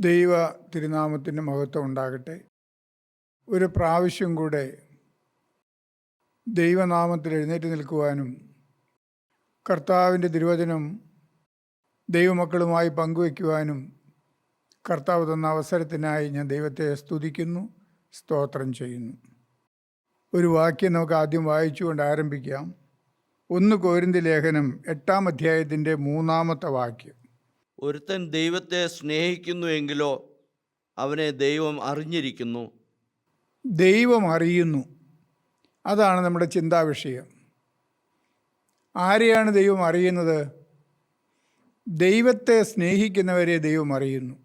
ദൈവ തിരുനാമത്തിൻ്റെ മഹത്വം ഉണ്ടാകട്ടെ. ഒരു പ്രാവശ്യം കൂടെ ദൈവനാമത്തിൽ എഴുന്നേറ്റ് നിൽക്കുവാനും കർത്താവിൻ്റെ തിരുവചനം ദൈവമക്കളുമായി പങ്കുവയ്ക്കുവാനും കർത്താവ് തന്ന അവസരത്തിനായി ഞാൻ ദൈവത്തെ സ്തുതിക്കുന്നു, സ്തോത്രം ചെയ്യുന്നു. ഒരു വാക്യം നമുക്ക് ആദ്യം വായിച്ചുകൊണ്ട് ആരംഭിക്കാം. 1 കൊരിന്ത്യർ ലേഖനം 8-ാം അധ്യായത്തിൻ്റെ 3-ാമത്തെ വാക്യം. ഒരുത്തൻ ദൈവത്തെ സ്നേഹിക്കുന്നുവെങ്കിലോ അവനെ ദൈവം അറിഞ്ഞിരിക്കുന്നു. ദൈവം അറിയുന്നു, അതാണ് നമ്മുടെ ചിന്താവിഷയം. ആരെയാണ് ദൈവം അറിയുന്നത്? ദൈവത്തെ സ്നേഹിക്കുന്നവരെ ദൈവം അറിയുന്നു.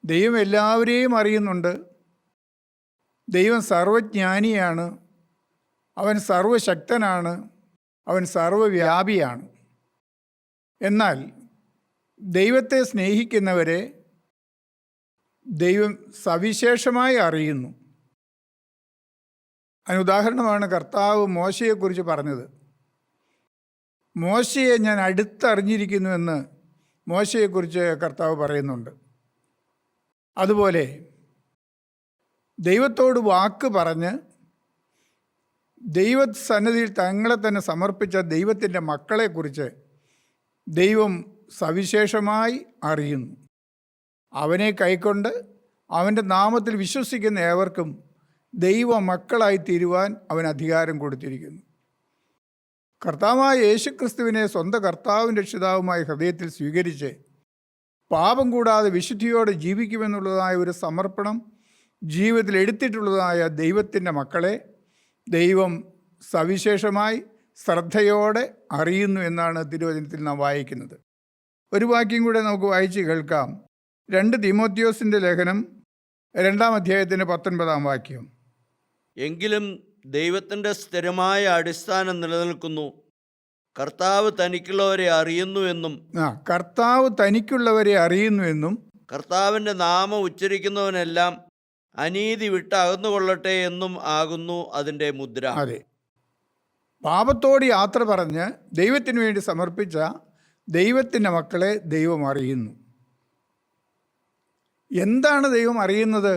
ദൈവം എല്ലാവരെയും അറിയുന്നുണ്ട്. ദൈവം സർവജ്ഞാനിയാണ്, അവൻ സർവശക്തനാണ്, അവൻ സർവവ്യാപിയാണ്. എന്നാൽ ദൈവത്തെ സ്നേഹിക്കുന്നവരെ ദൈവം സവിശേഷമായി അറിയുന്നു. അതിനുദാഹരണമാണ് കർത്താവ് മോശയെക്കുറിച്ച് പറഞ്ഞത്. മോശയെ ഞാൻ അടുത്തറിഞ്ഞിരിക്കുന്നുവെന്ന് മോശയെക്കുറിച്ച് കർത്താവ് പറയുന്നുണ്ട്. അതുപോലെ ദൈവത്തോട് വാക്ക് പറഞ്ഞ് ദൈവസന്നിധിയിൽ തങ്ങളെ തന്നെ സമർപ്പിച്ച ദൈവത്തിൻ്റെ മക്കളെക്കുറിച്ച് ദൈവം സവിശേഷമായി അറിയുന്നു. അവനെ കൈക്കൊണ്ട് അവൻ്റെ നാമത്തിൽ വിശ്വസിക്കുന്ന ഏവർക്കും ദൈവ മക്കളായി തീരുവാൻ അവൻ അധികാരം കൊടുത്തിരിക്കുന്നു. കർത്താവായ യേശുക്രിസ്തുവിനെ സ്വന്തം കർത്താവും രക്ഷിതാവുമായി ഹൃദയത്തിൽ സ്വീകരിച്ച് പാപം കൂടാതെ വിശുദ്ധിയോടെ ജീവിക്കുമെന്നുള്ളതായ ഒരു സമർപ്പണം ജീവിതത്തിൽ എടുത്തിട്ടുള്ളതായ ദൈവത്തിൻ്റെ മക്കളെ ദൈവം സവിശേഷമായി ശ്രദ്ധയോടെ അറിയുന്നു എന്നാണ് തിരുവചനത്തിൽ നാം വായിക്കുന്നത്. ഒരു വാക്യം കൂടെ നമുക്ക് വായിച്ച് കേൾക്കാം. 2 തീമോഥെയോസിൻ്റെ ലേഖനം 2-ാം അധ്യായത്തിൻ്റെ 19-ാം വാക്യം. എങ്കിലും ദൈവത്തിൻ്റെ സ്ഥിരമായ അടിസ്ഥാനം നിലനിൽക്കുന്നു. കർത്താവ് തനിക്കുള്ളവരെ അറിയുന്നുവെന്നും കർത്താവ് തനിക്കുള്ളവരെ അറിയുന്നുവെന്നും കർത്താവിൻ്റെ നാമം ഉച്ചരിക്കുന്നവനെല്ലാം അനീതി വിട്ട് അകന്നുകൊള്ളട്ടെ എന്നും ആകുന്നു അതിൻ്റെ മുദ്ര. അതെ, പാപത്തോട് യാത്ര പറഞ്ഞ് ദൈവത്തിന് വേണ്ടി സമർപ്പിച്ച ദൈവത്തിൻ്റെ മക്കളെ ദൈവം അറിയുന്നു. എന്താണ് ദൈവം അറിയുന്നത്?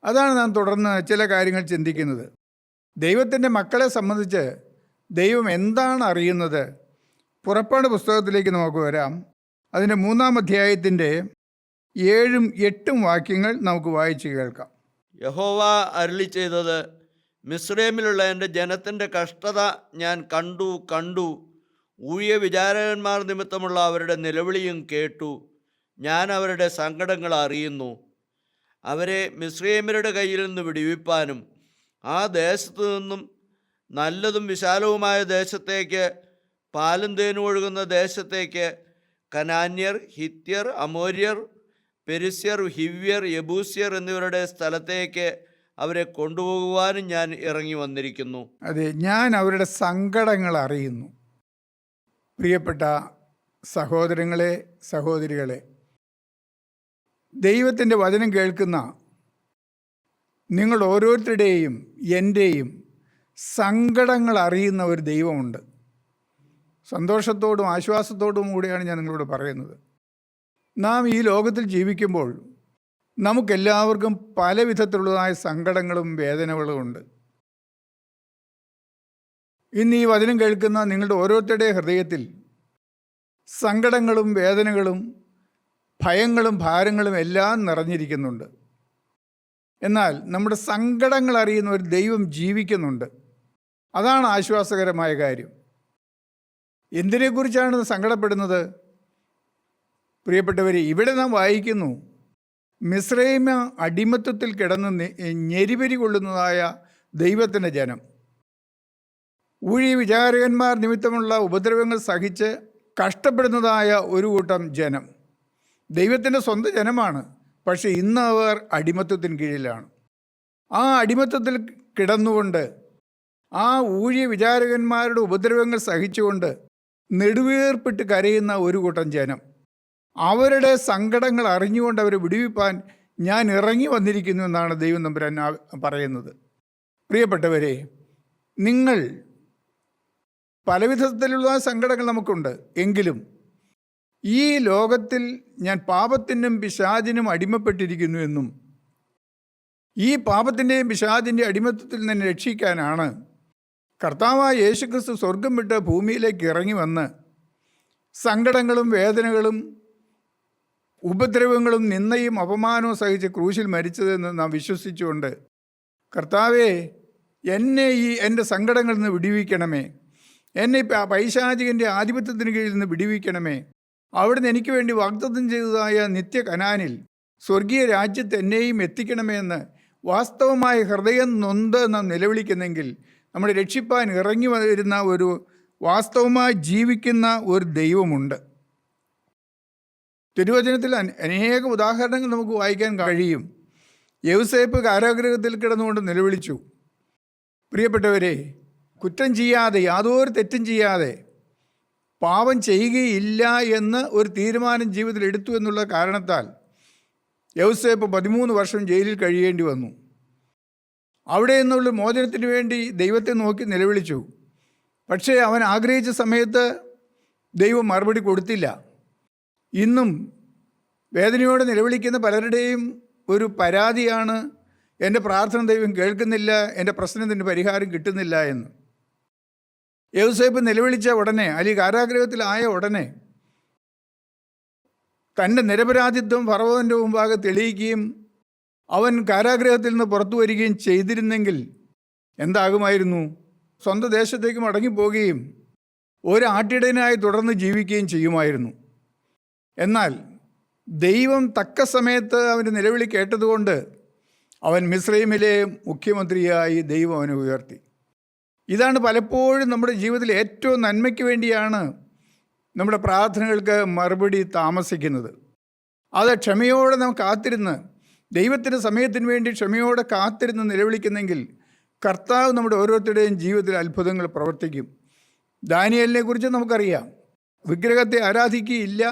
അതാണ് നാം തുടർന്ന് ചില കാര്യങ്ങൾ ചിന്തിക്കുന്നത്. ദൈവത്തിൻ്റെ മക്കളെ സംബന്ധിച്ച് ദൈവം എന്താണ് അറിയുന്നത്? പുറപ്പാട് പുസ്തകത്തിലേക്ക് നമുക്ക് വരാം. അതിൻ്റെ 3-ാം അധ്യായത്തിൻ്റെ 7-ഉം 8-ഉം വാക്യങ്ങൾ നമുക്ക് വായിച്ച് കേൾക്കാം. യഹോവ അരുളി ചെയ്തത്, മിസ്രൈമിലുള്ള എൻ്റെ ജനത്തിൻ്റെ കഷ്ടത ഞാൻ കണ്ടു. ഊഴിയ വിചാരകന്മാർ നിമിത്തമുള്ള അവരുടെ നിലവിളിയും കേട്ടു. ഞാൻ അവരുടെ സങ്കടങ്ങൾ അറിയുന്നു. അവരെ മിസ്രൈമ്യരുടെ കയ്യിൽ നിന്ന് വിടുവിപ്പാനും ആ ദേശത്തു നിന്നും നല്ലതും വിശാലവുമായ ദേശത്തേക്ക്, പാലും തേനും ഒഴുകുന്ന ദേശത്തേക്ക്, കനാന്യർ, ഹിത്യർ, അമോര്യർ, പെരിസ്യർ, ഹിവ്യർ, യെബൂസ്യർ എന്നിവരുടെ സ്ഥലത്തേക്ക് അവരെ കൊണ്ടുപോകുവാനും ഞാൻ ഇറങ്ങി വന്നിരിക്കുന്നു. അതെ, ഞാൻ അവരുടെ സങ്കടങ്ങൾ അറിയുന്നു. പ്രിയപ്പെട്ട സഹോദരങ്ങളെ, സഹോദരികളെ, ദൈവത്തിൻ്റെ വചനം കേൾക്കുന്ന നിങ്ങൾ ഓരോരുത്തരുടെയും എൻ്റെയും സങ്കടങ്ങൾ അറിയുന്ന ഒരു ദൈവമുണ്ട്. സന്തോഷത്തോടും ആശ്വാസത്തോടും കൂടിയാണ് ഞാൻ നിങ്ങളോട് പറയുന്നത്. നാം ഈ ലോകത്തിൽ ജീവിക്കുമ്പോൾ നമുക്കെല്ലാവർക്കും പല വിധത്തിലുള്ളതായ സങ്കടങ്ങളും വേദനകളും ഉണ്ട്. ഇന്ന് ഈ വചനം കേൾക്കുന്ന നിങ്ങളുടെ ഓരോരുത്തരുടെയും ഹൃദയത്തിൽ സങ്കടങ്ങളും വേദനകളും ഭയങ്ങളും ഭാരങ്ങളും എല്ലാം നിറഞ്ഞിരിക്കുന്നുണ്ട്. എന്നാൽ നമ്മുടെ സങ്കടങ്ങൾ അറിയുന്ന ഒരു ദൈവം ജീവിക്കുന്നുണ്ട്. അതാണ് ആശ്വാസകരമായ കാര്യം. എന്തിനെക്കുറിച്ചാണ് സങ്കടപ്പെടുന്നത്? പ്രിയപ്പെട്ടവരെ, ഇവിടെ നാം വായിക്കുന്നു, മിസ്രൈമ അടിമത്തത്തിൽ കിടന്ന് ഞെരിപരി കൊള്ളുന്നതായ ദൈവത്തിൻ്റെ ജനം, ഊഴിയ വിചാരകന്മാർ നിമിത്തമുള്ള ഉപദ്രവങ്ങൾ സഹിച്ച് കഷ്ടപ്പെടുന്നതായ ഒരു കൂട്ടം ജനം ദൈവത്തിൻ്റെ സ്വന്തം ജനമാണ്. പക്ഷേ ഇന്ന് അവർ അടിമത്തത്തിന് കീഴിലാണ്. ആ അടിമത്തത്തിൽ കിടന്നുകൊണ്ട് ആ ഊഴിയ വിചാരകന്മാരുടെ ഉപദ്രവങ്ങൾ സഹിച്ചുകൊണ്ട് നെടുവീർപ്പിട്ട് കരയുന്ന ഒരു കൂട്ടം ജനം, അവരുടെ സങ്കടങ്ങൾ അറിഞ്ഞുകൊണ്ട് അവരെ വിടുവിപ്പാൻ ഞാൻ ഇറങ്ങി വന്നിരിക്കുന്നു എന്നാണ് ദൈവം തമ്പുരാൻ പറയുന്നത്. പ്രിയപ്പെട്ടവരെ, പലവിധത്തിലുള്ള സങ്കടങ്ങൾ നമുക്കുണ്ട്. എങ്കിലും ഈ ലോകത്തിൽ ഞാൻ പാപത്തിനും പിശാചിനും അടിമപ്പെട്ടിരിക്കുന്നു എന്നും ഈ പാപത്തിൻ്റെയും പിശാചിൻ്റെ അടിമത്തത്തിൽ നിന്ന് രക്ഷിക്കാനാണ് കർത്താവായ യേശുക്രിസ്തു സ്വർഗം വിട്ട് ഭൂമിയിലേക്ക് ഇറങ്ങി വന്ന് സങ്കടങ്ങളും വേദനകളും ഉപദ്രവങ്ങളും നിന്ദയും അപമാനവും സഹിച്ച് ക്രൂശിൽ മരിച്ചതെന്ന് നാം വിശ്വസിച്ചുകൊണ്ട്, കർത്താവേ, എന്നെ എൻ്റെ സങ്കടങ്ങളിൽ നിന്ന് വിടുവിക്കണമേ, എന്നെ പൈശാചികൻ്റെ ആധിപത്യത്തിന് കീഴിൽ നിന്ന് വിടുവിക്കണമേ, അവിടുന്ന് എനിക്ക് വേണ്ടി വാഗ്ദത്തം ചെയ്തതായ നിത്യ കനാനിൽ സ്വർഗീയ രാജ്യത്ത് എന്നെയും എത്തിക്കണമേ എന്ന് വാസ്തവമായ ഹൃദയം നൊന്ത് നാം നിലവിളിക്കുന്നെങ്കിൽ നമ്മുടെ രക്ഷിപ്പാൻ ഇറങ്ങി വരുന്ന ഒരു വാസ്തവമായി ജീവിക്കുന്ന ഒരു ദൈവമുണ്ട്. തിരുവചനത്തിൽ അനേക ഉദാഹരണങ്ങൾ നമുക്ക് വായിക്കാൻ കഴിയും. യൗസേപ്പ് കാരാഗൃഹത്തിൽ കിടന്നുകൊണ്ട് നിലവിളിച്ചു. പ്രിയപ്പെട്ടവരെ, കുറ്റം ചെയ്യാതെ, യാതൊരു തെറ്റും ചെയ്യാതെ, പാപം ചെയ്യുകയില്ല എന്ന് ഒരു തീരുമാനം ജീവിതത്തിൽ എടുത്തു എന്നുള്ള കാരണത്താൽ യൗസേപ്പ് 13 വർഷം ജയിലിൽ കഴിയേണ്ടി വന്നു. അവിടെ നിന്നുള്ള മോചനത്തിന് വേണ്ടി ദൈവത്തെ നോക്കി നിലവിളിച്ചു. പക്ഷേ അവൻ ആഗ്രഹിച്ച സമയത്ത് ദൈവം മറുപടി കൊടുത്തില്ല. ഇന്നും വേദനയോടെ നിലവിളിക്കുന്ന പലരുടെയും ഒരു പരാതിയാണ്, എൻ്റെ പ്രാർത്ഥന ദൈവം കേൾക്കുന്നില്ല, എൻ്റെ പ്രശ്നത്തിൻ്റെ പരിഹാരം കിട്ടുന്നില്ല എന്ന്. യൗസേപ്പ് നിലവിളിച്ച ഉടനെ, അല്ലെങ്കിൽ കാരാഗൃഹത്തിലായ ഉടനെ തൻ്റെ നിരപരാധിത്വം ഫറവോൻ്റെ മുമ്പാകെ തെളിയിക്കുകയും അവൻ കാരാഗൃഹത്തിൽ നിന്ന് പുറത്തു വരികയും ചെയ്തിരുന്നെങ്കിൽ എന്താകുമായിരുന്നു? സ്വന്തം ദേശത്തേക്ക് മടങ്ങിപ്പോവുകയും ഒരു ആട്ടിടയനായി തുടർന്ന് ജീവിക്കുകയും ചെയ്യുമായിരുന്നു. എന്നാൽ ദൈവം തക്ക സമയത്ത് അവൻ്റെ നിലവിളി കേട്ടതുകൊണ്ട് അവൻ മിസ്രൈമിലെ മുഖ്യമന്ത്രിയായി ദൈവം അവനെ ഉയർത്തി. ഇതാണ് പലപ്പോഴും നമ്മുടെ ജീവിതത്തിൽ ഏറ്റവും നന്മയ്ക്ക് വേണ്ടിയാണ് നമ്മുടെ പ്രാർത്ഥനകൾക്ക് മറുപടി താമസിക്കുന്നത്. അത് ക്ഷമയോടെ നാം കാത്തിരുന്ന്, ദൈവത്തിൻ്റെ സമയത്തിന് വേണ്ടി ക്ഷമയോടെ കാത്തിരുന്ന് നിലവിളിക്കുന്നെങ്കിൽ കർത്താവ് നമ്മുടെ ഓരോരുത്തരുടെയും ജീവിതത്തിൽ അത്ഭുതങ്ങൾ പ്രവർത്തിക്കും. ദാനിയേലിനെ കുറിച്ച് നമുക്കറിയാം. വിഗ്രഹത്തെ ആരാധിക്കുകയില്ല,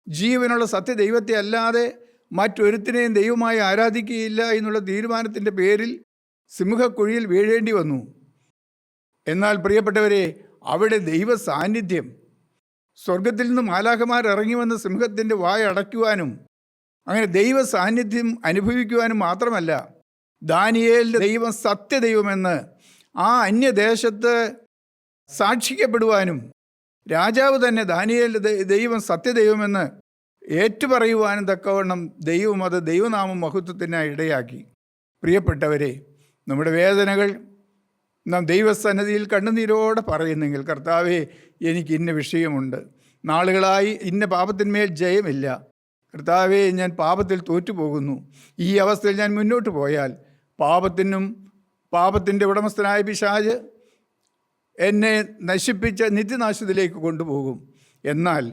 ജീവനുള്ള സത്യദൈവത്തെ അല്ലാതെ മറ്റൊരുത്തിനെയും ദൈവമായി ആരാധിക്കുകയില്ല എന്നുള്ള തീരുമാനത്തിൻ്റെ പേരിൽ സിംഹക്കുഴിയിൽ വീഴേണ്ടി വന്നു. എന്നാൽ പ്രിയപ്പെട്ടവരെ, അവിടെ ദൈവ സാന്നിധ്യം, സ്വർഗത്തിൽ നിന്ന് മാലാഖമാർ ഇറങ്ങി വന്ന് സിംഹത്തിൻ്റെ വായ അടയ്ക്കുവാനും അങ്ങനെ ദൈവ സാന്നിധ്യം അനുഭവിക്കുവാനും മാത്രമല്ല, ദാനിയേലിൻ്റെ ദൈവം സത്യദൈവമെന്ന് ആ അന്യദേശത്ത് സാക്ഷിക്കപ്പെടുവാനും രാജാവ് തന്നെ ദാനിയേലിൻ്റെ ദൈവം സത്യദൈവമെന്ന് ഏറ്റുപറയുവാനും തക്കവണ്ണം ദൈവം അത് ദൈവനാമം മഹത്വത്തിനായി ഇടയാക്കി. പ്രിയപ്പെട്ടവരെ, നമ്മുടെ വേദനകൾ നാം ദൈവസന്നിധിയിൽ കണ്ണുനീരോടെ പറയുന്നെങ്കിൽ, കർത്താവേ, എനിക്ക് ഇന്ന വിഷയമുണ്ട്, നാളുകളായി ഇന്ന പാപത്തിന്മേൽ ജയമില്ല, കർത്താവേ, ഞാൻ പാപത്തിൽ തോറ്റുപോകുന്നു, ഈ അവസ്ഥയിൽ ഞാൻ മുന്നോട്ട് പോയാൽ പാപത്തിൻ്റെ ഉടമസ്ഥനായ പിശാച് എന്നെ നശിപ്പിച്ച നിത്യനാശത്തിലേക്ക് കൊണ്ടുപോകും. എന്നാൽ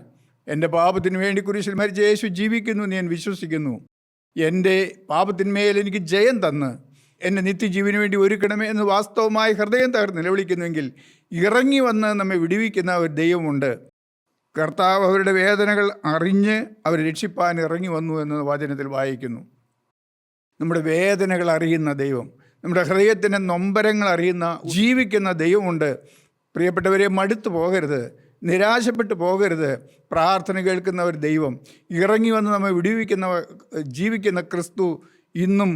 എൻ്റെ പാപത്തിന് വേണ്ടി കുരിശിൽ മരിച്ച യേശു ജീവിക്കുന്നു എന്ന് ഞാൻ വിശ്വസിക്കുന്നു. എൻ്റെ പാപത്തിന്മേൽ എനിക്ക് ജയം തന്ന് എന്നെ നിത്യജീവന് വേണ്ടി ഒരുക്കണമേ എന്ന് വാസ്തവമായി ഹൃദയം തകർന്ന് നിലവിളിക്കുന്നുവെങ്കിൽ ഇറങ്ങി വന്ന് നമ്മെ വിടുവിക്കുന്ന ഒരു ദൈവമുണ്ട്. കർത്താവ് അവരുടെ വേദനകൾ അറിഞ്ഞ് അവരെ രക്ഷിപ്പാൻ ഇറങ്ങി വന്നു എന്ന് വചനത്തിൽ വായിക്കുന്നു. നമ്മുടെ വേദനകൾ അറിയുന്ന ദൈവം, നമ്മുടെ ഹൃദയത്തിൻ്റെ നൊമ്പരങ്ങൾ അറിയുന്ന ജീവിക്കുന്ന ദൈവമുണ്ട്. പ്രിയപ്പെട്ടവരെ, മടുത്തു പോകരുത്, നിരാശപ്പെട്ടു പോകരുത്. പ്രാർത്ഥന കേൾക്കുന്ന ഒരു ദൈവം, ഇറങ്ങി വന്ന് നമ്മെ വിടുവിക്കുന്ന ജീവിക്കുന്ന ക്രിസ്തു ഇന്നും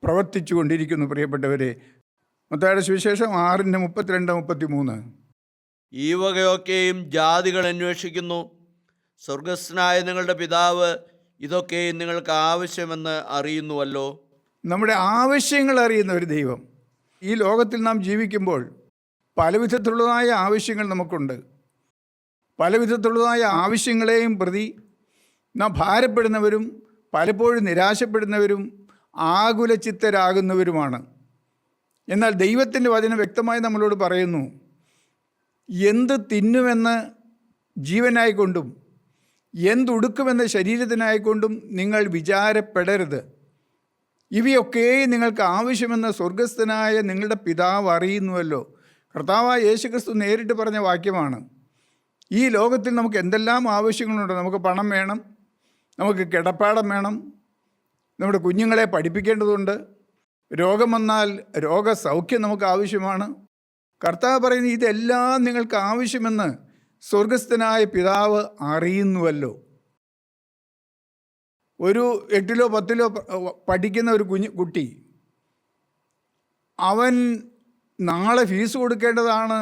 പ്രവർത്തിച്ചു കൊണ്ടിരിക്കുന്നു. പ്രിയപ്പെട്ടവരെ, മത്തായിയുടെ സുവിശേഷം 6:32-33. ഈ വകയൊക്കെയും ജാതികൾ അന്വേഷിക്കുന്നു, സ്വർഗസ്ഥനായ നിങ്ങളുടെ പിതാവ് ഇതൊക്കെയും നിങ്ങൾക്ക് ആവശ്യമെന്ന് അറിയുന്നുവല്ലോ. നമ്മുടെ ആവശ്യങ്ങൾ അറിയുന്ന ഒരു ദൈവം. ഈ ലോകത്തിൽ നാം ജീവിക്കുമ്പോൾ പലവിധത്തിലുള്ളതായ ആവശ്യങ്ങൾ നമുക്കുണ്ട്. പലവിധത്തിലുള്ളതായ ആവശ്യങ്ങളെയും പ്രതി നാം ഭാരപ്പെടുന്നവരും പലപ്പോഴും നിരാശപ്പെടുന്നവരും ആകുലചിത്തരാകുന്നവരുമാണ്. എന്നാൽ ദൈവത്തിൻ്റെ വചനം വ്യക്തമായി നമ്മളോട് പറയുന്നു, എന്ത് തിന്നുമെന്ന് ജീവനായിക്കൊണ്ടും എന്തുടുക്കുമെന്ന് ശരീരത്തിനായിക്കൊണ്ടും നിങ്ങൾ വിചാരപ്പെടരുത്. ഇവയൊക്കെ നിങ്ങൾക്ക് ആവശ്യമെന്ന് സ്വർഗസ്ഥനായ നിങ്ങളുടെ പിതാവ് അറിയുന്നുവല്ലോ. കർത്താവായ യേശുക്രിസ്തു നേരിട്ട് പറഞ്ഞ വാക്യമാണ്. ഈ ലോകത്തിൽ നമുക്ക് എന്തെല്ലാം ആവശ്യങ്ങളുണ്ട്. നമുക്ക് പണം വേണം, നമുക്ക് കിടപ്പാടം വേണം, നമ്മുടെ കുഞ്ഞുങ്ങളെ പഠിപ്പിക്കേണ്ടതുണ്ട്, രോഗം വന്നാൽ രോഗസൗഖ്യം നമുക്ക് ആവശ്യമാണ്. കർത്താവ് പറയുന്നത് ഇതെല്ലാം നിങ്ങൾക്ക് ആവശ്യമെന്ന് സ്വർഗസ്ഥനായ പിതാവ് അറിയുന്നുവല്ലോ. ഒരു 8-ലോ 10-ലോ പഠിക്കുന്ന ഒരു കുട്ടി അവൻ നാളെ ഫീസ് കൊടുക്കേണ്ടതാണ്,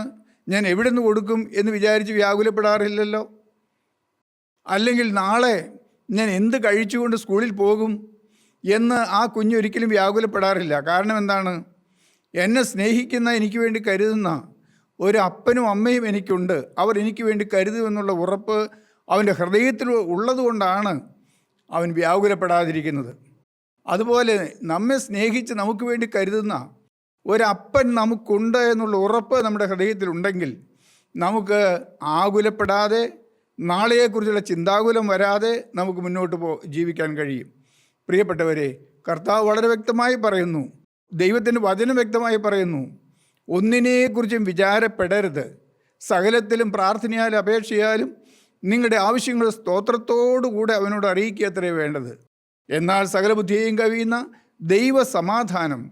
ഞാൻ എവിടെ നിന്ന് കൊടുക്കും എന്ന് വിചാരിച്ച് വ്യാകുലപ്പെടാറില്ലല്ലോ. അല്ലെങ്കിൽ നാളെ ഞാൻ എന്ത് കഴിച്ചുകൊണ്ട് സ്കൂളിൽ പോകും എന്ന് ആ കുഞ്ഞൊരിക്കലും വ്യാകുലപ്പെടാറില്ല. കാരണം എന്താണ്? എന്നെ സ്നേഹിക്കുന്ന, എനിക്ക് വേണ്ടി കരുതുന്ന ഒരു അപ്പനും അമ്മയും എനിക്കുണ്ട്. അവർ എനിക്ക് വേണ്ടി കരുതുമെന്നുള്ള ഉറപ്പ് അവൻ്റെ ഹൃദയത്തിൽ ഉള്ളതുകൊണ്ടാണ് അവൻ വ്യാകുലപ്പെടാതിരിക്കുന്നത്. അതുപോലെ നമ്മെ സ്നേഹിച്ച് നമുക്ക് വേണ്ടി കരുതുന്ന ഒരപ്പൻ നമുക്കുണ്ട് എന്നുള്ള ഉറപ്പ് നമ്മുടെ ഹൃദയത്തിലുണ്ടെങ്കിൽ നമുക്ക് ആകുലപ്പെടാതെ, നാളെയെക്കുറിച്ചുള്ള ചിന്താകുലം വരാതെ നമുക്ക് മുന്നോട്ട് ജീവിക്കാൻ കഴിയും. പ്രിയപ്പെട്ടവരെ, കർത്താവ് വളരെ വ്യക്തമായി പറയുന്നു, ദൈവത്തിൻ്റെ വചനം വ്യക്തമായി പറയുന്നു, ഒന്നിനെക്കുറിച്ചും വിചാരപ്പെടരുത്. സകലത്തിലും പ്രാർത്ഥനയാലും അപേക്ഷയാലും നിങ്ങളുടെ ആവശ്യങ്ങൾ സ്തോത്രത്തോടുകൂടെ അവനോട് അറിയിക്കുകയത്രേ വേണ്ടത്. എന്നാൽ സകല ബുദ്ധിയെയും കവിയുന്ന ദൈവസമാധാനം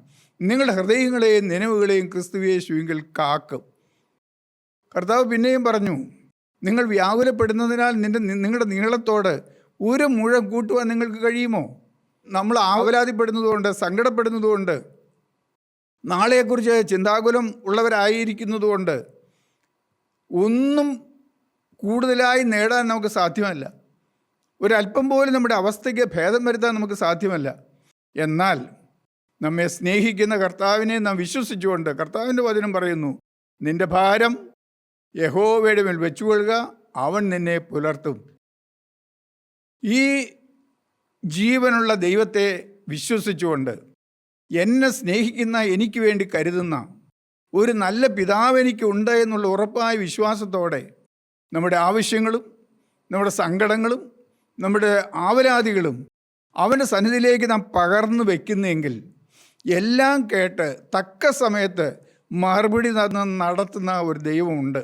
നിങ്ങളുടെ ഹൃദയങ്ങളെയും നിലവുകളെയും ക്രിസ്തുയേശുവിങ്കിൽ കാക്കും. കർത്താവ് പിന്നെയും പറഞ്ഞു, നിങ്ങൾ വ്യാകുലപ്പെടുന്നതിനാൽ നിങ്ങളുടെ നീളത്തോട് ഒരു മുഴം കൂട്ടുവാൻ നിങ്ങൾക്ക് കഴിയുമോ? നമ്മൾ ആവലാതിപ്പെടുന്നതുകൊണ്ട്, സങ്കടപ്പെടുന്നതുകൊണ്ട്, നാളെക്കുറിച്ച് ചിന്താകുലം ഉള്ളവരായിരിക്കുന്നതുകൊണ്ട് ഒന്നും കൂടുതലായി നേടാൻ നമുക്ക് സാധ്യമല്ല. ഒരല്പം പോലും നമ്മുടെ അവസ്ഥയ്ക്ക് ഭേദം വരുത്താൻ നമുക്ക് സാധ്യമല്ല. എന്നാൽ നമ്മെ സ്നേഹിക്കുന്ന കർത്താവിനെ നാം വിശ്വസിച്ചുകൊണ്ട്, കർത്താവിൻ്റെ വചനം പറയുന്നു, നിന്റെ ഭാരം യഹോവയുടെ മേൽ വെച്ചുകൊള്ളുക, അവൻ നിന്നെ പുലർത്തും. ഈ ജീവനുള്ള ദൈവത്തെ വിശ്വസിച്ചുകൊണ്ട്, എന്നെ സ്നേഹിക്കുന്ന, എനിക്ക് വേണ്ടി കരുതുന്ന ഒരു നല്ല പിതാവ് എനിക്കുണ്ട് എന്നുള്ള ഉറപ്പായ വിശ്വാസത്തോടെ നമ്മുടെ ആവശ്യങ്ങളും നമ്മുടെ സങ്കടങ്ങളും നമ്മുടെ ആവലാതികളും അവൻ്റെ സന്നിധിയിലേക്ക് നാം പകർന്നു വയ്ക്കുന്നെങ്കിൽ എല്ലാം കേട്ട് തക്ക സമയത്ത് മറുപടി നടത്തുന്ന ഒരു ദൈവമുണ്ട്.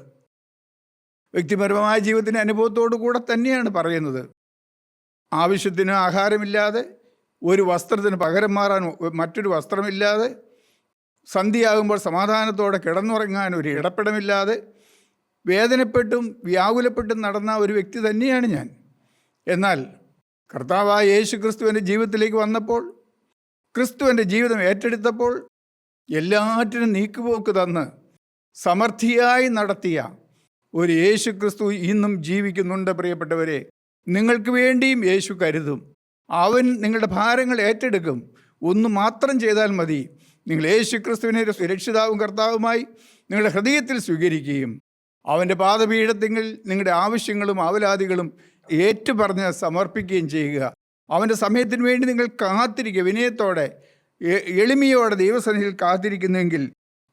വ്യക്തിപരമായ ജീവിതത്തിൻ്റെ അനുഭവത്തോടു കൂടെ തന്നെയാണ് പറയുന്നത്. ആവശ്യത്തിന് ആഹാരമില്ലാതെ, ഒരു വസ്ത്രത്തിന് പകരം മാറാൻ മറ്റൊരു വസ്ത്രമില്ലാതെ, സന്ധ്യയാകുമ്പോൾ സമാധാനത്തോടെ കിടന്നുറങ്ങാൻ ഒരു ഇടപെടമില്ലാതെ, വേദനപ്പെട്ടും വ്യാകുലപ്പെട്ടും നടന്ന ഒരു വ്യക്തി തന്നെയാണ് ഞാൻ. എന്നാൽ കർത്താവായ യേശു ക്രിസ്തുവിൻ്റെ ജീവിതത്തിലേക്ക് വന്നപ്പോൾ, ക്രിസ്തുവിൻ്റെ ജീവിതം ഏറ്റെടുത്തപ്പോൾ, എല്ലാറ്റിനും നീക്കുപോക്ക് തന്ന് സമൃദ്ധിയായി നടത്തിയ ഒരു യേശു ക്രിസ്തു ഇന്നും ജീവിക്കുന്നുണ്ട്. പ്രിയപ്പെട്ടവരെ, നിങ്ങൾക്ക് വേണ്ടിയും യേശു കരുതും. അവൻ നിങ്ങളുടെ ഭാരങ്ങൾ ഏറ്റെടുക്കും. ഒന്ന് മാത്രം ചെയ്താൽ മതി. നിങ്ങൾ യേശു ക്രിസ്തുവിനെ സുരക്ഷിതാവും കർത്താവുമായി നിങ്ങളുടെ ഹൃദയത്തിൽ സ്വീകരിക്കുകയും അവൻ്റെ പാദപീഠത്തിൽ നിങ്ങളുടെ ആവശ്യങ്ങളും ആവലാതികളും ഏറ്റുപറഞ്ഞ് സമർപ്പിക്കുകയും ചെയ്യുക. അവൻ്റെ സമയത്തിന് വേണ്ടി നിങ്ങൾ കാത്തിരിക്കുക. വിനയത്തോടെ, എളിമയോടെ ദൈവസന്നിധിയിൽ കാത്തിരിക്കുന്നെങ്കിൽ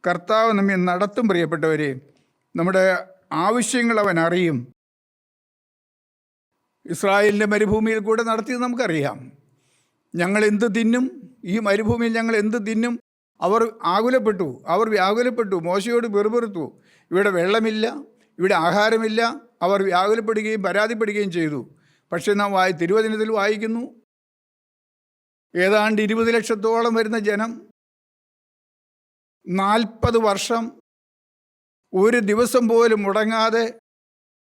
കർത്താവ് നമ്മെ നടത്തും. പ്രിയപ്പെട്ടവരെ, നമ്മുടെ ആവശ്യങ്ങൾ അവൻ അറിയും. ഇസ്രായേലിൻ്റെ മരുഭൂമിയിൽ കൂടെ നടത്തിയത് നമുക്കറിയാം. ഞങ്ങൾ എന്ത് തിന്നും? ഈ മരുഭൂമിയിൽ ഞങ്ങൾ എന്ത് തിന്നും? അവർ ആകുലപ്പെട്ടു, അവർ വ്യാകുലപ്പെട്ടു, മോശയോട് വെറുപെറുത്തു. ഇവിടെ വെള്ളമില്ല, ഇവിടെ ആഹാരമില്ല. അവർ വ്യാകുലപ്പെടുകയും പരാതിപ്പെടുകയും ചെയ്തു. പക്ഷേ നാം തിരുവചനത്തിൽ വായിക്കുന്നു, ഏതാണ്ട് 20 ലക്ഷത്തോളം വരുന്ന ജനം 40 വർഷം ഒരു ദിവസം പോലും മുടങ്ങാതെ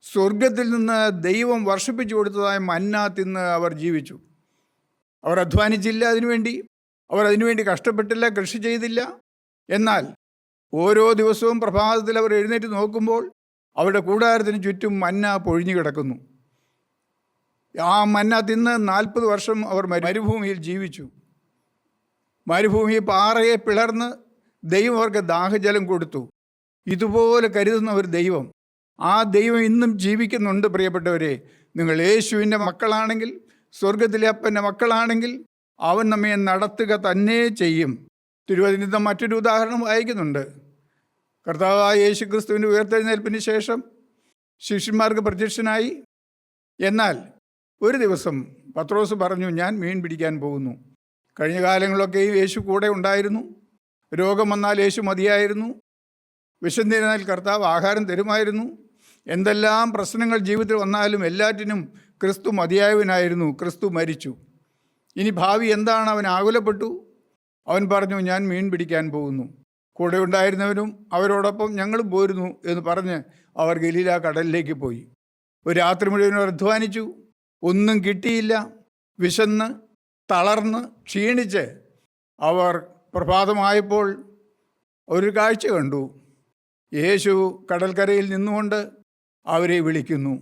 സ്വർഗത്തിൽ നിന്ന് ദൈവം വർഷിപ്പിച്ചു കൊടുത്തതായ മന്ന തിന്ന് അവർ ജീവിച്ചു. അവർ അധ്വാനിച്ചില്ല അതിനുവേണ്ടി, അവർ അതിനുവേണ്ടി കഷ്ടപ്പെട്ടില്ല, കൃഷി ചെയ്തില്ല. എന്നാൽ ഓരോ ദിവസവും പ്രഭാതത്തിൽ അവർ എഴുന്നേറ്റ് നോക്കുമ്പോൾ അവരുടെ കൂടാരത്തിന് ചുറ്റും മന്ന പൊഴിഞ്ഞു കിടക്കുന്നു. ആ മന്ന തിന്ന് 40 വർഷം അവർ മരുഭൂമിയിൽ ജീവിച്ചു. മരുഭൂമി പാറയെ പിളർന്ന് ദൈവം അവർക്ക് ദാഹജലം കൊടുത്തു. ഇതുപോലെ കരുതുന്ന ഒരു ദൈവം, ആ ദൈവം ഇന്നും ജീവിക്കുന്നുണ്ട്. പ്രിയപ്പെട്ടവരെ, നിങ്ങൾ യേശുവിൻ്റെ മക്കളാണെങ്കിൽ, സ്വർഗത്തിലെ അപ്പൻ്റെ മക്കളാണെങ്കിൽ അവൻ നമ്മെ നടത്തുക തന്നെ ചെയ്യും. തിരുവചനത്തിൽ മറ്റൊരു ഉദാഹരണം വായിക്കുന്നുണ്ട്. കർത്താവായ യേശു ക്രിസ്തുവിൻ്റെ ഉയർത്തെഴുന്നേൽപ്പിന് ശേഷം ശിഷ്യന്മാർക്ക് പ്രത്യക്ഷനായി. എന്നാൽ ഒരു ദിവസം പത്രോസ് പറഞ്ഞു, ഞാൻ മീൻ പിടിക്കാൻ പോകുന്നു. കഴിഞ്ഞ കാലങ്ങളൊക്കെയും യേശു കൂടെ ഉണ്ടായിരുന്നു. രോഗം വന്നാൽ യേശു മതിയായിരുന്നു. വിശന്നിരുന്നാൽ കർത്താവ് ആഹാരം തരുമായിരുന്നു. എന്തെല്ലാം പ്രശ്നങ്ങൾ ജീവിതത്തിൽ വന്നാലും എല്ലാറ്റിനും ക്രിസ്തു മതിയായവനായിരുന്നു. ക്രിസ്തു മരിച്ചു. ഇനി ഭാവി എന്താണ്? അവൻ ആകുലപ്പെട്ടു. അവൻ പറഞ്ഞു, ഞാൻ മീൻ പിടിക്കാൻ പോകുന്നു. കൂടെ ഉണ്ടായിരുന്നവനും അവരോടൊപ്പം ഞങ്ങളും പോരുന്നു എന്ന് പറഞ്ഞ് അവർ ഗലീല കടലിലേക്ക് പോയി. ഒരു രാത്രി മുഴുവൻ അവർ അധ്വാനിച്ചു, ഒന്നും കിട്ടിയില്ല. വിശന്ന് തളർന്ന് ക്ഷീണിച്ച് അവർ പ്രഭാതമായപ്പോൾ ഒരു കാഴ്ച കണ്ടു. യേശു കടൽക്കരയിൽ നിന്നുകൊണ്ട് അവരെ വിളിക്കുന്നു,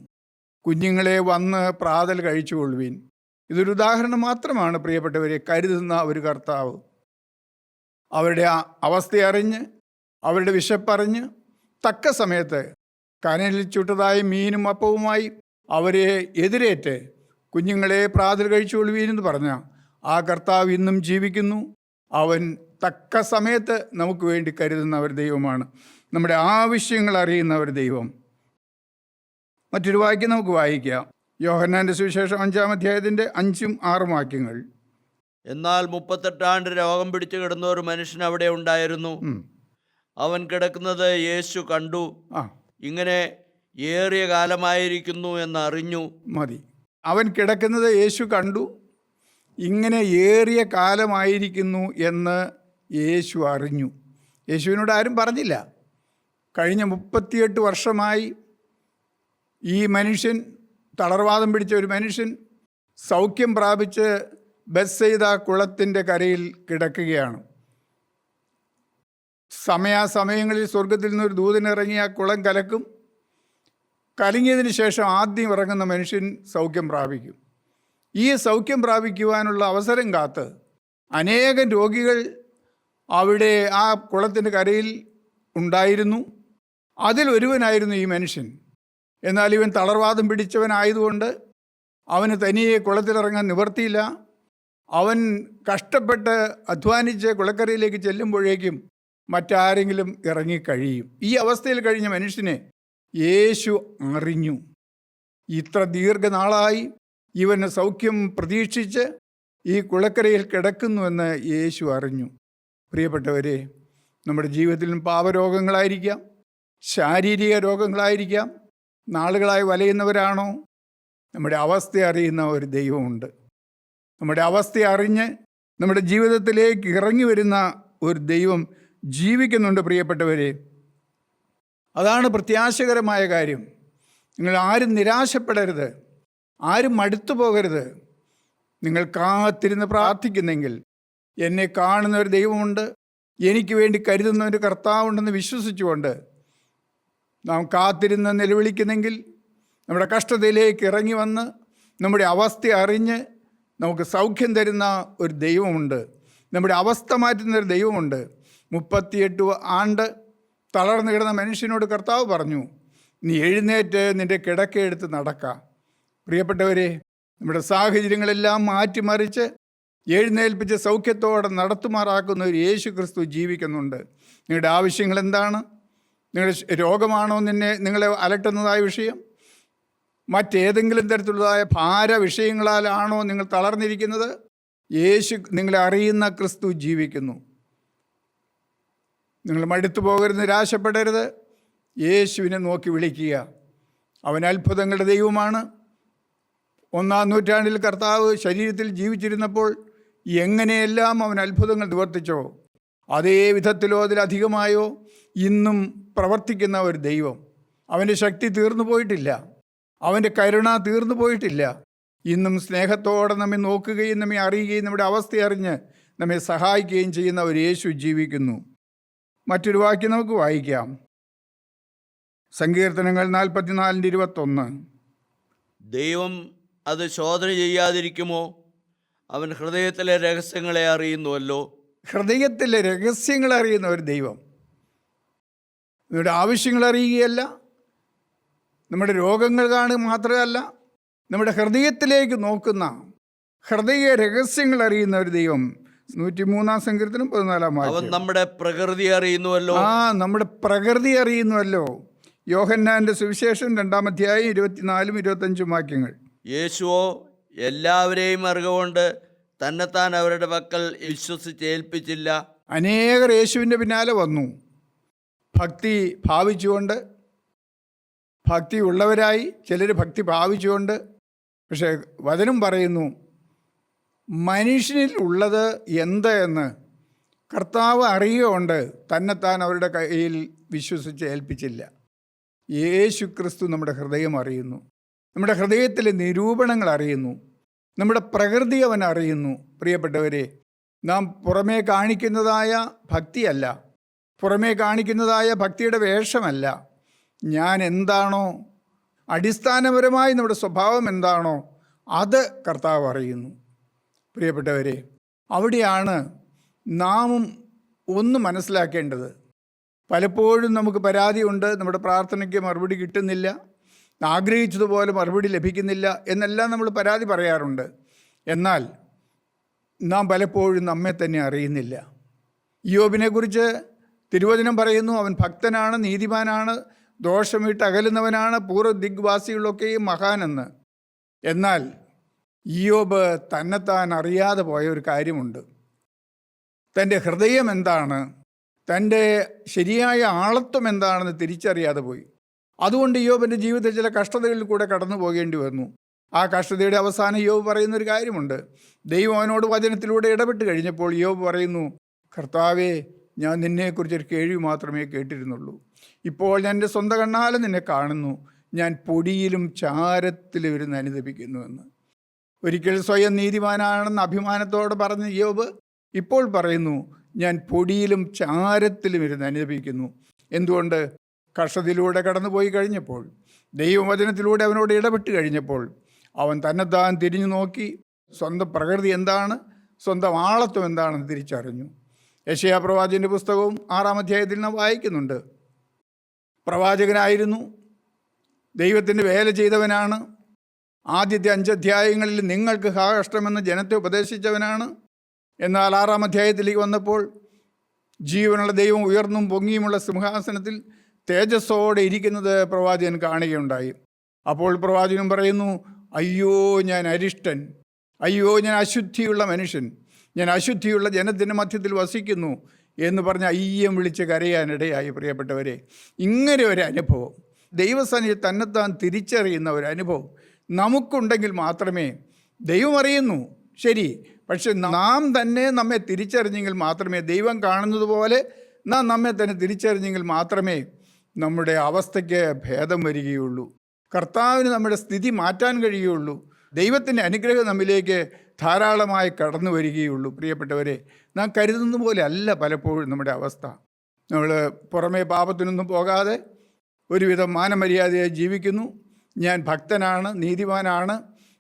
കുഞ്ഞുങ്ങളെ വന്ന് പ്രാതൽ കഴിച്ചുകൊള്ളുവീൻ. ഇതൊരു ഉദാഹരണം മാത്രമാണ് പ്രിയപ്പെട്ടവരെ, കരുതുന്ന ഒരു കർത്താവ്. അവരുടെ അവസ്ഥയറിഞ്ഞ് അവരുടെ വിശപ്പറിഞ്ഞ് തക്ക സമയത്ത് കനലിൽ ചുട്ടതായ മീനും അപ്പവുമായി അവരെ എതിരേറ്റ് കുഞ്ഞുങ്ങളെ പ്രാതൽ കഴിച്ചുകൊള്ളുവീനെന്ന് പറഞ്ഞ ആ കർത്താവ് ഇന്നും ജീവിക്കുന്നു. അവൻ തക്ക സമയത്ത് നമുക്ക് വേണ്ടി കരുതുന്ന ഒരു ദൈവമാണ്. നമ്മുടെ ആവശ്യങ്ങൾ അറിയുന്ന ഒരു ദൈവം. മറ്റൊരു വാക്യം നമുക്ക് വായിക്കാം. യോഹന്നാൻ്റെ സുവിശേഷം 5-ാം അധ്യായത്തിൻ്റെ 5-6 വാക്യങ്ങൾ. എന്നാൽ 38 ആണ്ട് രോഗം പിടിച്ചു കിടന്ന ഒരു മനുഷ്യൻ അവിടെ ഉണ്ടായിരുന്നു. അവൻ കിടക്കുന്നത് യേശു കണ്ടു. ഇങ്ങനെ ഏറിയ കാലമായിരിക്കുന്നു എന്നറിഞ്ഞു. മതി. അവൻ കിടക്കുന്നത് യേശു കണ്ടു, ഇങ്ങനെ ഏറിയ കാലമായിരിക്കുന്നു എന്ന് യേശു അറിഞ്ഞു. യേശുവിനോട് ആരും പറഞ്ഞില്ല. കഴിഞ്ഞ 38 വർഷമായി ഈ മനുഷ്യൻ, തളർവാദം പിടിച്ച ഒരു മനുഷ്യൻ, സൗഖ്യം പ്രാപിച്ച് ബെത്സയിദ കുളത്തിൻ്റെ കരയിൽ കിടക്കുകയാണ്. സമയാസമയങ്ങളിൽ സ്വർഗത്തിൽ നിന്നൊരു ദൂതനിറങ്ങി ആ കുളം കലക്കും. കലങ്ങിയതിന് ശേഷം ആദ്യം ഇറങ്ങുന്ന മനുഷ്യൻ സൗഖ്യം പ്രാപിക്കും. ഈ സൗഖ്യം പ്രാപിക്കുവാനുള്ള അവസരം കാത്ത് അനേകം രോഗികൾ അവിടെ ആ കുളത്തിൻ്റെ കരയിൽ ഉണ്ടായിരുന്നു. അതിലൊരുവനായിരുന്നു ഈ മനുഷ്യൻ. എന്നാൽ ഇവൻ തളർവാദം പിടിച്ചവനായതുകൊണ്ട് അവന് തനിയെ കുളത്തിലിറങ്ങാൻ നിവർത്തിയില്ല. അവൻ കഷ്ടപ്പെട്ട് അധ്വാനിച്ച് കുളക്കരയിലേക്ക് ചെല്ലുമ്പോഴേക്കും മറ്റാരെങ്കിലും ഇറങ്ങിക്കഴിയും. ഈ അവസ്ഥയിൽ കഴിഞ്ഞ മനുഷ്യനെ യേശു അറിഞ്ഞു. ഇത്ര ദീർഘനാളായി ഇവന് സൗഖ്യം പ്രതീക്ഷിച്ച് ഈ കുളക്കരയിൽ കിടക്കുന്നുവെന്ന് യേശു അറിഞ്ഞു. പ്രിയപ്പെട്ടവരെ, നമ്മുടെ ജീവിതത്തിലും പാപരോഗങ്ങളായിരിക്കാം, ശാരീരിക രോഗങ്ങളായിരിക്കാം. നാളുകളായി വലയുന്നവരാണോ? നമ്മുടെ അവസ്ഥ അറിയുന്ന ഒരു ദൈവമുണ്ട്. നമ്മുടെ അവസ്ഥ അറിഞ്ഞ് നമ്മുടെ ജീവിതത്തിലേക്ക് ഇറങ്ങി വരുന്ന ഒരു ദൈവം ജീവിക്കുന്നുണ്ട്. പ്രിയപ്പെട്ടവരെ, അതാണ് പ്രത്യാശകരമായ കാര്യം. നിങ്ങൾ ആരും നിരാശപ്പെടരുത്, ആരും മടുത്തു പോകരുത്. നിങ്ങൾ കാത്തിരുന്ന് പ്രാർത്ഥിക്കുന്നെങ്കിൽ എന്നെ കാണുന്ന ഒരു ദൈവമുണ്ട്, എനിക്ക് വേണ്ടി കരുതുന്ന ഒരു കർത്താവുണ്ടെന്ന് വിശ്വസിച്ചുകൊണ്ട് നാം കാത്തിരുന്ന് നിലവിളിക്കുന്നെങ്കിൽ നമ്മുടെ കഷ്ടതയിലേക്ക് ഇറങ്ങി വന്ന് നമ്മുടെ അവസ്ഥ അറിഞ്ഞ് നമുക്ക് സൗഖ്യം തരുന്ന ഒരു ദൈവമുണ്ട്. നമ്മുടെ അവസ്ഥ മാറ്റുന്ന ഒരു ദൈവമുണ്ട്. 38 ആണ്ട് തളർന്നു കിടന്ന മനുഷ്യനോട് കർത്താവ് പറഞ്ഞു, നീ എഴുന്നേറ്റ് നിൻ്റെ കിടക്കയെടുത്ത് നടക്കാം. പ്രിയപ്പെട്ടവരെ, നമ്മുടെ സാഹചര്യങ്ങളെല്ലാം മാറ്റിമറിച്ച് എഴുന്നേൽപ്പിച്ച് സൗഖ്യത്തോടെ നടത്തുമാറാക്കുന്ന ഒരു യേശു ക്രിസ്തു ജീവിക്കുന്നുണ്ട്. നിങ്ങളുടെ ആവശ്യങ്ങൾ എന്താണ്? നിങ്ങളുടെ രോഗമാണോ നിങ്ങളെ അലട്ടുന്നതായ വിഷയം? മറ്റേതെങ്കിലും തരത്തിലുള്ളതായ ഭാര വിഷയങ്ങളാലാണോ നിങ്ങൾ തളർന്നിരിക്കുന്നത്? യേശു, നിങ്ങളെ അറിയുന്ന ക്രിസ്തു ജീവിക്കുന്നു. നിങ്ങൾ മടുത്തു പോകരുത്, നിരാശപ്പെടരുത്. യേശുവിനെ നോക്കി വിളിക്കുക. അവൻ അത്ഭുതങ്ങളുടെ ദൈവമാണ്. 1-ാം നൂറ്റാണ്ടിൽ കർത്താവ് ശരീരത്തിൽ ജീവിച്ചിരുന്നപ്പോൾ എങ്ങനെയെല്ലാം അവൻ അത്ഭുതങ്ങൾ നിവർത്തിച്ചോ അതേ വിധത്തിലോ അതിലധികമായോ ഇന്നും പ്രവർത്തിക്കുന്ന ഒരു ദൈവം. അവൻ്റെ ശക്തി തീർന്നു പോയിട്ടില്ല, അവൻ്റെ കരുണ തീർന്നു പോയിട്ടില്ല. ഇന്നും സ്നേഹത്തോടെ നമ്മെ നോക്കുകയും നമ്മെ അറിയുകയും നമ്മുടെ അവസ്ഥ അറിഞ്ഞ് നമ്മെ സഹായിക്കുകയും ചെയ്യുന്ന ഒരു യേശു ജീവിക്കുന്നു. മറ്റൊരു വാക്യം നമുക്ക് വായിക്കാം. സങ്കീർത്തനങ്ങൾ 44:21. ദൈവം അത് ശോധന ചെയ്യാതിരിക്കുമോ? അവൻ ഹൃദയത്തിലെ രഹസ്യങ്ങളെ അറിയുന്നുവല്ലോ. ഹൃദയത്തിലെ രഹസ്യങ്ങൾ അറിയുന്ന ഒരു ദൈവം. നമ്മുടെ ആവശ്യങ്ങൾ അറിയുകയല്ല, നമ്മുടെ രോഗങ്ങൾ കാണുക മാത്രമല്ല, നമ്മുടെ ഹൃദയത്തിലേക്ക് നോക്കുന്ന, ഹൃദയ രഹസ്യങ്ങൾ അറിയുന്ന ഒരു ദൈവം. 103-ാം സങ്കീർത്തനം 14-ാം വാക്യം. അവൻ നമ്മുടെ പ്രകൃതി അറിയുന്നുവല്ലോ. നമ്മുടെ പ്രകൃതി അറിയുന്നുവല്ലോ. യോഹന്നാന്റെ സുവിശേഷം 2-ാം അധ്യായം 24-25 വാക്യങ്ങൾ. യേശുവോ എല്ലാവരെയും അറിവുകൊണ്ട് തന്നെത്താൻ അവരുടെ പക്കൽ വിശ്വസിച്ചേൽപ്പിച്ചില്ല. അനേകർ യേശുവിൻ്റെ പിന്നാലെ വന്നു, ഭക്തി ഭാവിച്ചുകൊണ്ട്, ഭക്തി ഉള്ളവരായി, ചിലർ ഭക്തി ഭാവിച്ചുകൊണ്ട്. പക്ഷേ വചനം പറയുന്നു, മനുഷ്യനിൽ ഉള്ളത് എന്ത് എന്ന് കർത്താവ് അറിയുകൊണ്ട് തന്നെത്താൻ അവരുടെ കയ്യിൽ വിശ്വസിച്ച് ഏൽപ്പിച്ചില്ല. യേശു ക്രിസ്തു നമ്മുടെ ഹൃദയം അറിയുന്നു, നമ്മുടെ ഹൃദയത്തിലെ നിരൂപണങ്ങൾ അറിയുന്നു, നമ്മുടെ പ്രകൃതി അവൻ അറിയുന്നു. പ്രിയപ്പെട്ടവരെ, നാം പുറമേ കാണിക്കുന്നതായ ഭക്തിയല്ല, പുറമേ കാണിക്കുന്നതായ ഭക്തിയുടെ വേഷമല്ല, ഞാൻ എന്താണോ, അടിസ്ഥാനപരമായി നമ്മുടെ സ്വഭാവം എന്താണോ അത് കർത്താവ് അറിയുന്നു. പ്രിയപ്പെട്ടവരെ, അവിടെയാണ് നാമും ഒന്ന് മനസ്സിലാക്കേണ്ടത്. പലപ്പോഴും നമുക്ക് പരാതിയുണ്ട്, നമ്മുടെ പ്രാർത്ഥനയ്ക്ക് മറുപടി കിട്ടുന്നില്ല, ആഗ്രഹിച്ചതുപോലെ മറുപടി ലഭിക്കുന്നില്ല എന്നെല്ലാം നമ്മൾ പരാതി പറയാറുണ്ട്. എന്നാൽ നാം പലപ്പോഴും നമ്മെ തന്നെ അറിയുന്നില്ല. ഇയ്യോബിനെക്കുറിച്ച് തിരുവചനം പറയുന്നു, അവൻ ഭക്തനാണ്, നീതിമാനാണ്, ദോഷം വിട്ട് അകലുന്നവനാണ്, പൂർവ്വ ദിഗ്വാസികളൊക്കെയും മഹാനെന്ന്. എന്നാൽ ഇയ്യോബ് തന്നെത്താൻ അറിയാതെ പോയ ഒരു കാര്യമുണ്ട്. തൻ്റെ ഹൃദയം എന്താണ്, തൻ്റെ ശരിയായ ആളത്വം എന്താണെന്ന് തിരിച്ചറിയാതെ പോയി. അതുകൊണ്ട് ഇയ്യോബിൻ്റെ ജീവിതത്തിൽ ചില കഷ്ടതകളിൽ കൂടെ കടന്നു പോകേണ്ടി വന്നു. ആ കഷ്ടതയുടെ അവസാനം ഇയ്യോബ് പറയുന്നൊരു കാര്യമുണ്ട്. ദൈവം അവനോട് വചനത്തിലൂടെ ഇടപെട്ട് കഴിഞ്ഞപ്പോൾ ഇയ്യോബ് പറയുന്നു, കർത്താവേ, ഞാൻ നിന്നെക്കുറിച്ചൊരു കേൾവി മാത്രമേ കേട്ടിരുന്നുള്ളൂ, ഇപ്പോൾ ഞാൻ എൻ്റെ സ്വന്തം കണ്ണാലെ നിന്നെ കാണുന്നു, ഞാൻ പൊടിയിലും ചാരത്തിലും ഇരുന്ന് അനുദപിക്കുന്നുവെന്ന്. ഒരിക്കൽ സ്വയം നീതിമാനാണെന്ന് അഭിമാനത്തോടെ പറഞ്ഞ ഇയ്യോബ് ഇപ്പോൾ പറയുന്നു, ഞാൻ പൊടിയിലും ചാരത്തിലും ഇരുന്ന് അനുദപിക്കുന്നു. എന്തുകൊണ്ട്? കഷ്ടതയിലൂടെ കടന്നുപോയി കഴിഞ്ഞപ്പോൾ, ദൈവവചനത്തിലൂടെ അവനോട് ഇടപെട്ട് കഴിഞ്ഞപ്പോൾ അവൻ തന്നെത്താൻ തിരിഞ്ഞു നോക്കി സ്വന്തം പ്രകൃതി എന്താണ്, സ്വന്തം ആളത്വം എന്താണെന്ന് തിരിച്ചറിഞ്ഞു. യെശയ്യാ പ്രവാചകൻ്റെ പുസ്തകവും 6-ാം അധ്യായത്തിൽ നാം വായിക്കുന്നുണ്ട്. പ്രവാചകനായിരുന്നു, ദൈവത്തിൻ്റെ വേല ചെയ്തവനാണ്, ആദ്യത്തെ 5 അധ്യായങ്ങളിൽ നിങ്ങൾക്ക് കഷ്ടമെന്ന് ജനത്തെ ഉപദേശിച്ചവനാണ്. എന്നാൽ 6-ാം അധ്യായത്തിലേക്ക് വന്നപ്പോൾ ജീവനുള്ള ദൈവം ഉയർന്നും പൊങ്ങിയുമുള്ള സിംഹാസനത്തിൽ തേജസ്സോടെ ഇരിക്കുന്നത് പ്രവാചകൻ കാണുകയുണ്ടായി. അപ്പോൾ പ്രവാചകൻ പറയുന്നു, അയ്യോ ഞാൻ അരിഷ്ടൻ, അയ്യോ ഞാൻ അശുദ്ധിയുള്ള മനുഷ്യൻ, ഞാൻ അശുദ്ധിയുള്ള ജനത്തിൻ്റെ മധ്യത്തിൽ വസിക്കുന്നു എന്ന് പറഞ്ഞ് അയ്യം വിളിച്ച് കരയാനിടയായി. പ്രിയപ്പെട്ടവരെ, ഇങ്ങനെ ഒരു അനുഭവം, ദൈവസന്നിധി തന്നെത്താൻ തിരിച്ചറിയുന്ന ഒരു അനുഭവം നമുക്കുണ്ടെങ്കിൽ മാത്രമേ, ദൈവം അറിയുന്നു ശരി, പക്ഷെ നാം തന്നെ നമ്മെ തിരിച്ചറിഞ്ഞെങ്കിൽ മാത്രമേ, ദൈവം കാണുന്നത് പോലെ നാം നമ്മെ തന്നെ തിരിച്ചറിഞ്ഞെങ്കിൽ മാത്രമേ നമ്മുടെ അവസ്ഥയ്ക്ക് ഭേദം വരികയുള്ളൂ, കർത്താവിന് നമ്മുടെ സ്ഥിതി മാറ്റാൻ കഴിയുകയുള്ളൂ, ദൈവത്തിൻ്റെ അനുഗ്രഹം നമ്മിലേക്ക് ധാരാളമായി കടന്നു വരികയുള്ളൂ. പ്രിയപ്പെട്ടവരെ, നാം കരുതുന്ന പോലെ അല്ല പലപ്പോഴും നമ്മുടെ അവസ്ഥ. നമ്മൾ പുറമേ പാപത്തിനൊന്നും പോകാതെ ഒരുവിധം മാനമര്യാദയായി ജീവിക്കുന്നു. ഞാൻ ഭക്തനാണ്, നീതിമാനാണ്,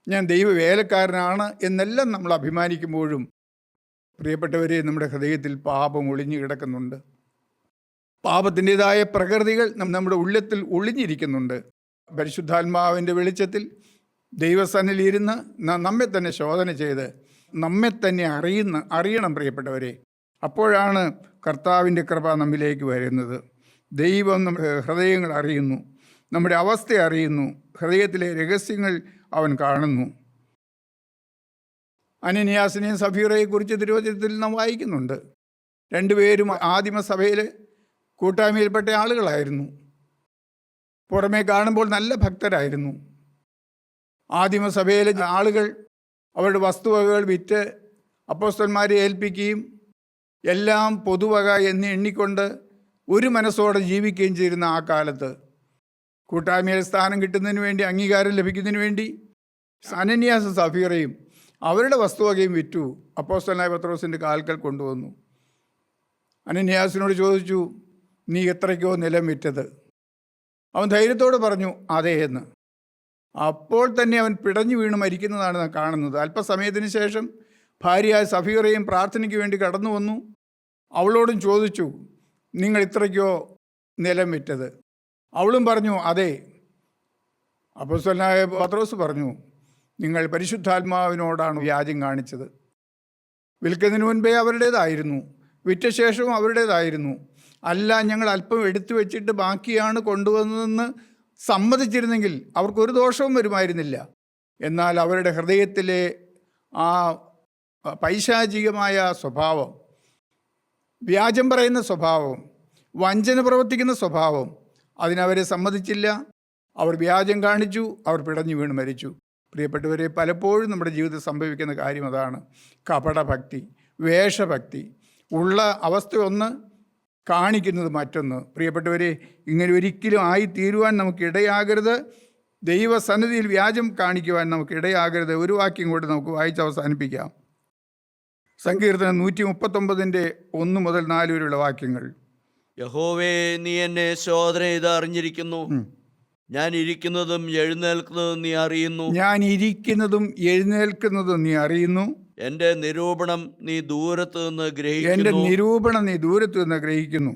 ഞാൻ ദൈവവേലക്കാരനാണ് എന്നെല്ലാം നമ്മൾ അഭിമാനിക്കുമ്പോഴും പ്രിയപ്പെട്ടവരെ, നമ്മുടെ ഹൃദയത്തിൽ പാപം ഒളിഞ്ഞു കിടക്കുന്നുണ്ട്. പാപത്തിൻ്റെതായ പ്രകൃതികൾ നമ്മുടെ ഉള്ളത്തിൽ ഒളിഞ്ഞിരിക്കുന്നുണ്ട്. പരിശുദ്ധാത്മാവിൻ്റെ വെളിച്ചത്തിൽ ദൈവസന്നിധിയിലിരുന്ന് നമ്മെ തന്നെ ശോധന ചെയ്ത് നമ്മെ തന്നെ അറിയണം പ്രിയപ്പെട്ടവരെ. അപ്പോഴാണ് കർത്താവിൻ്റെ കൃപ നമ്മിലേക്ക് വരുന്നത്. ദൈവം നമ്മുടെ ഹൃദയങ്ങൾ അറിയുന്നു, നമ്മുടെ അവസ്ഥ അറിയുന്നു, ഹൃദയത്തിലെ രഹസ്യങ്ങൾ അവൻ കാണുന്നു. അനനിയാസിനെയും സഫീറയെക്കുറിച്ച് തിരുവചനത്തിൽ നാം വായിക്കുന്നുണ്ട്. രണ്ടുപേരും ആദിമസഭയിൽ കൂട്ടായ്മയിൽപ്പെട്ട ആളുകളായിരുന്നു. പുറമേ കാണുമ്പോൾ നല്ല ഭക്തരായിരുന്നു. ആദിമസഭയിലെ ആളുകൾ അവരുടെ വസ്തുവകകൾ വിറ്റ് അപ്പോസ്തലന്മാരെ ഏൽപ്പിക്കുകയും എല്ലാം പൊതുവക എന്ന് എണ്ണിക്കൊണ്ട് ഒരു മനസ്സോടെ ജീവിക്കുകയും ചെയ്തിരുന്ന ആ കാലത്ത് കൂട്ടായ്മയിൽ സ്ഥാനം കിട്ടുന്നതിന് വേണ്ടി, അംഗീകാരം ലഭിക്കുന്നതിന് വേണ്ടി അനന്യാസും സഫീറയും അവരുടെ വസ്തുവകയും വിറ്റു അപ്പോസ്തലനായ പത്രോസിൻ്റെ കാൽക്കൽ കൊണ്ടുവന്നു. അനന്യാസിനോട് ചോദിച്ചു, നീ എത്രയ്ക്കോ നിലം വിറ്റത്? അവൻ ധൈര്യത്തോടെ പറഞ്ഞു, അതേ എന്ന്. അപ്പോൾ തന്നെ അവൻ പിടഞ്ഞു വീണ് മരിക്കുന്നതാണ് നാം കാണുന്നത്. അല്പസമയത്തിന് ശേഷം ഭാര്യയായ സഫീറയും പ്രാർത്ഥനയ്ക്ക് വേണ്ടി കടന്നു വന്നു. അവളോടും ചോദിച്ചു, നിങ്ങൾ ഇത്രയ്ക്കോ നിലം വിറ്റത്? അവളും പറഞ്ഞു, അതെ. അപ്പോസ്തലനായ പത്രോസ് പറഞ്ഞു, നിങ്ങൾ പരിശുദ്ധാത്മാവിനോടാണ് വ്യാജം കാണിച്ചത്. വിൽക്കുന്നതിന് മുൻപേ അവരുടേതായിരുന്നു, വിറ്റ ശേഷവും അവരുടേതായിരുന്നു. അല്ല, ഞങ്ങൾ അല്പം എടുത്തു വെച്ചിട്ട് ബാക്കിയാണ് കൊണ്ടുവന്നതെന്ന് സമ്മതിച്ചിരുന്നെങ്കിൽ അവർക്കൊരു ദോഷവും വരുമായിരുന്നില്ല. എന്നാൽ അവരുടെ ഹൃദയത്തിലെ ആ പൈശാചികമായ സ്വഭാവം, വ്യാജം പറയുന്ന സ്വഭാവം, വഞ്ചന പ്രവർത്തിക്കുന്ന സ്വഭാവം, അതിനവരെ സമ്മതിച്ചില്ല. അവർ വ്യാജം കാണിച്ചു, അവർ പിടഞ്ഞു വീണ് മരിച്ചു. പ്രിയപ്പെട്ടവരെ, പലപ്പോഴും നമ്മുടെ ജീവിതത്തിൽ സംഭവിക്കുന്ന കാര്യം അതാണ്. കപടഭക്തി, വേഷഭക്തി, ഉള്ള അവസ്ഥ ഒന്ന്, കാണിക്കുന്നത് മറ്റൊന്ന്. പ്രിയപ്പെട്ടവരെ, ഇങ്ങനെ ഒരിക്കലും ആയിത്തീരുവാൻ നമുക്ക് ഇടയാകരുത്. ദൈവസന്നിധിയിൽ വ്യാജം കാണിക്കുവാൻ നമുക്ക് ഇടയാകരുത്. ഒരു വാക്യം കൂടി നമുക്ക് വായിച്ച് അവസാനിപ്പിക്കാം. സങ്കീർത്തനം 139 മുതൽ 4 വരെയുള്ള വാക്യങ്ങൾ. യഹോവേ, നീ എന്നെ ശോധന ചെയ്ത് അറിഞ്ഞിരിക്കുന്നു. ഞാൻ ഇരിക്കുന്നതും എഴുന്നേൽക്കുന്നതും നീ അറിയുന്നു. ഞാൻ ഇരിക്കുന്നതും എഴുന്നേൽക്കുന്നതും നീ അറിയുന്നു. എന്റെ നിരൂപണം നീ ദൂരത്ത് നിന്ന് എൻ്റെ ഗ്രഹിക്കുന്നു. നിരൂപണം നീ ദൂരത്തു നിന്ന് ഗ്രഹിക്കുന്നു.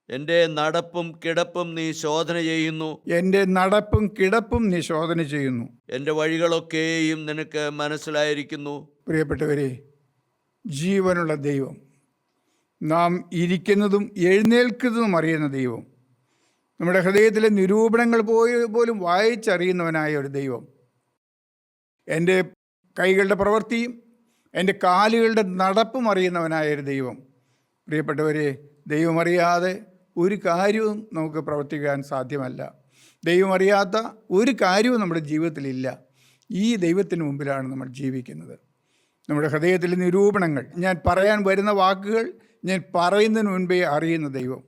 എന്റെ നടപ്പും കിടപ്പും നീ ശോധന ചെയ്യുന്നു. എൻ്റെ നടപ്പും കിടപ്പും നീ ശോധന ചെയ്യുന്നു. എന്റെ വഴികളൊക്കെയും നിനക്ക് മനസ്സിലായിരിക്കുന്നു. പ്രിയപ്പെട്ടവരെ, ജീവനുള്ള ദൈവം, നാം ഇരിക്കുന്നതും എഴുന്നേൽക്കുന്നതും അറിയുന്ന ദൈവം, നമ്മുടെ ഹൃദയത്തിലെ നിരൂപണങ്ങൾ പോലും വായിച്ചറിയുന്നവനായ ഒരു ദൈവം, എൻ്റെ കൈകളുടെ പ്രവൃത്തിയും എൻ്റെ കാലുകളുടെ നടപ്പും അറിയുന്നവനായ ഒരു ദൈവം. പ്രിയപ്പെട്ടവരെ, ദൈവം അറിയാതെ ഒരു കാര്യവും നമുക്ക് പ്രവർത്തിക്കാൻ സാധ്യമല്ല. ദൈവം അറിയാത്ത ഒരു കാര്യവും നമ്മുടെ ജീവിതത്തിലില്ല. ഈ ദൈവത്തിന് മുമ്പിലാണ് നമ്മൾ ജീവിക്കുന്നത്. നമ്മുടെ ഹൃദയത്തിലെ നിരൂപണങ്ങൾ, ഞാൻ പറയാൻ വരുന്ന വാക്കുകൾ ഞാൻ പറയുന്നതിന് മുൻപേ അറിയുന്ന ദൈവം,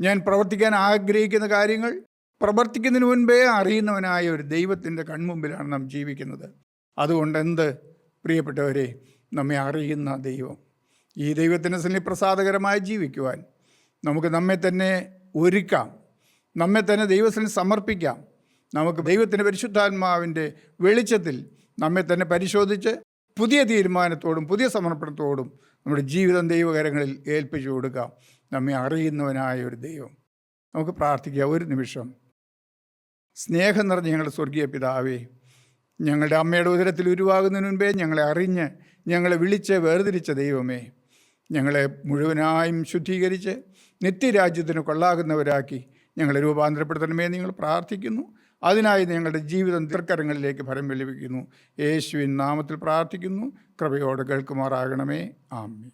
ഞാൻ പ്രവർത്തിക്കാൻ ആഗ്രഹിക്കുന്ന കാര്യങ്ങൾ പ്രവർത്തിക്കുന്നതിന് മുൻപേ അറിയുന്നവനായ ഒരു ദൈവത്തിൻ്റെ കൺമുമ്പിലാണ് നാം ജീവിക്കുന്നത്. അതുകൊണ്ട് എന്ത്, പ്രിയപ്പെട്ടവരെ, നമ്മെ അറിയുന്ന ദൈവം, ഈ ദൈവത്തിൻ്റെ സന്നിധിയിൽ പ്രസാദകരമായി ജീവിക്കുവാൻ നമുക്ക് നമ്മെ തന്നെ ഒരുക്കാം, നമ്മെ തന്നെ ദൈവത്തിന് സമർപ്പിക്കാം. നമുക്ക് ദൈവത്തിൻ്റെ പരിശുദ്ധാത്മാവിൻ്റെ വെളിച്ചത്തിൽ നമ്മെ തന്നെ പരിശോധിച്ച് പുതിയ തീരുമാനത്തോടും പുതിയ സമർപ്പണത്തോടും നമ്മുടെ ജീവിതം ദൈവകരങ്ങളിൽ ഏൽപ്പിച്ചു കൊടുക്കാം. നമ്മെ അറിയുന്നവനായ ഒരു ദൈവം. നമുക്ക് പ്രാർത്ഥിക്കാം ഒരു നിമിഷം. സ്നേഹം നിറഞ്ഞ ഞങ്ങളുടെ സ്വർഗീയ പിതാവേ, ഞങ്ങളുടെ അമ്മയുടെ ഉദരത്തിൽ ഉരുവാകുന്നതിന് മുൻപേ ഞങ്ങളെ അറിഞ്ഞ് ഞങ്ങളെ വിളിച്ച് വേർതിരിച്ച ദൈവമേ, ഞങ്ങളെ മുഴുവനായും ശുദ്ധീകരിച്ച് നിത്യരാജ്യത്തിന് കൊള്ളാകുന്നവരാക്കി ഞങ്ങളെ രൂപാന്തരപ്പെടുത്തണമേ നിങ്ങൾ പ്രാർത്ഥിക്കുന്നു. അതിനായി ഞങ്ങളുടെ ജീവിതം തൃക്കരങ്ങളിലേക്ക് ഫലം ലഭിക്കുന്നു. യേശുവിൻ നാമത്തിൽ പ്രാർത്ഥിക്കുന്നു. കൃപയോടെ കേൾക്കുമാറാകണമേ. ആമേൻ.